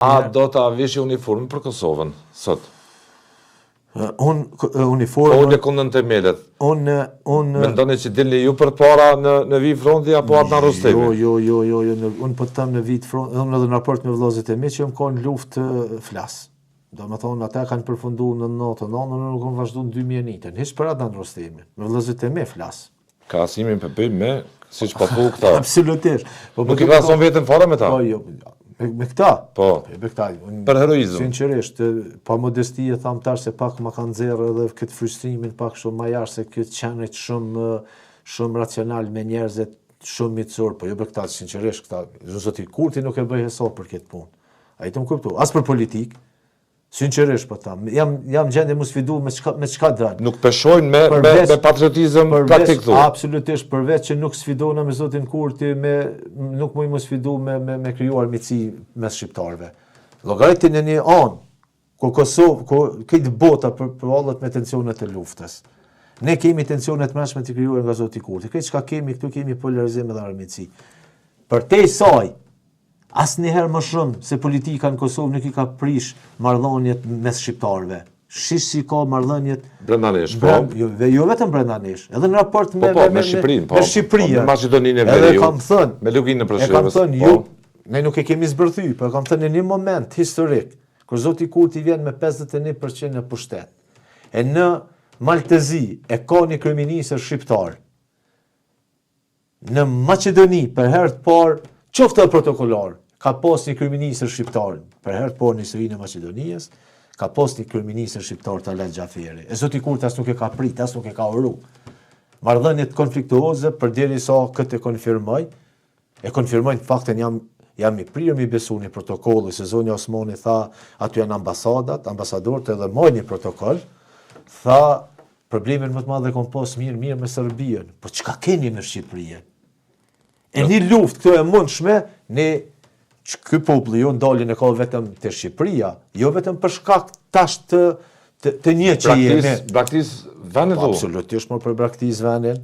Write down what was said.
A do të avishi uniformë për Kosovën, sot? Uniformë... Po, në kundën të melet. Mendoni që dilni ju për para në vi fronti, apo atë në Rustemi? Jo, unë po të tam në vit fronti, unë edhe në raport me vëllezërit e mi që jam ka në luftë flas. Do me thonë, ata kanë përfundu në 99, unë nuk kam vazhdu në 2001, hiç për atë në Rustemi, me vëllezërit e mi flas. Ka asimin për bëjmë me, si që papu këta. Absolutisht. Nuk i ka son vetën fara me ta? Po, jo, me këta? Po, me këta. për heroizëm. Sinqerisht, pa modesti e tham tash se pak ma kanë zerë edhe këtë frustrimin pak shumë ma jarë se këtë qenët shumë racional me njerëzit shumë mitësor, po jo për këta, sinqerisht këta, zoti Kurti nuk e bëj hesab për këtë punë. A i të më kuptu, as për politikë, sinqerisht po tham, jam gjendje mu sfidu me çka dalë. Nuk peshojnë me patriotizëm praktik thu. Absolutisht, përveç që nuk sfidona me zotin Kurti, nuk mu sfidu me krijuar miqësi mes shqiptarëve. Llogaritin e një anë, ku Kosovë, ku këtë bota përvallet me tensionet e luftës. Ne kemi tensionet mëshme të krijuar nga zoti Kurti. Këtë çka kemi këtu kemi polarizim dhe armiqësi. Përtej saj, asnjëherë më shumë se politika në Kosovë nuk i ka prish marrëdhëniet mes shqiptarëve. Shish si ka marrëdhëniet brendanesh, po. Jo vetëm brendanesh, edhe në raport me Shqipërinë, po. Me Shqipërinë. Me Maqedoninë e Veriut. Edhe kam thënë, me Luginë e Preshevës. E kam thënë ju, ne nuk e kemi zbërthy, po kam thënë në një moment historik, kur zoti Kurti vjen me 51% në pushtet. E në Maltezi e ka një kryeministër shqiptar. Në Maqedoni për herë të parë qoftë protokollar, ka pas një kryeministër shqiptar, për herë të parë në historinë e Maqedonisë, ka pas një kryeministër shqiptar Talat Xhaferi. E zoti Kurti as nuk e ka prit, as nuk e ka uru. Marrëdhëniet konfliktuoze përderisa këtë e konfirmojnë faktin jam i prirë mi besu një protokolli, se zonja Osmani tha, aty janë ambasadorët edhe moj një protokoll, tha, problemin më të madhe kom pas mirë me Serbien, po çka keni me Shqipërinë? E një luftë këto e mundshme, ky populli jo ndalin e ka vetëm te Shqipëria, jo vetëm për shkak tash të një që jemi. Braktis vendin thu? Absolutisht, për braktis vendin.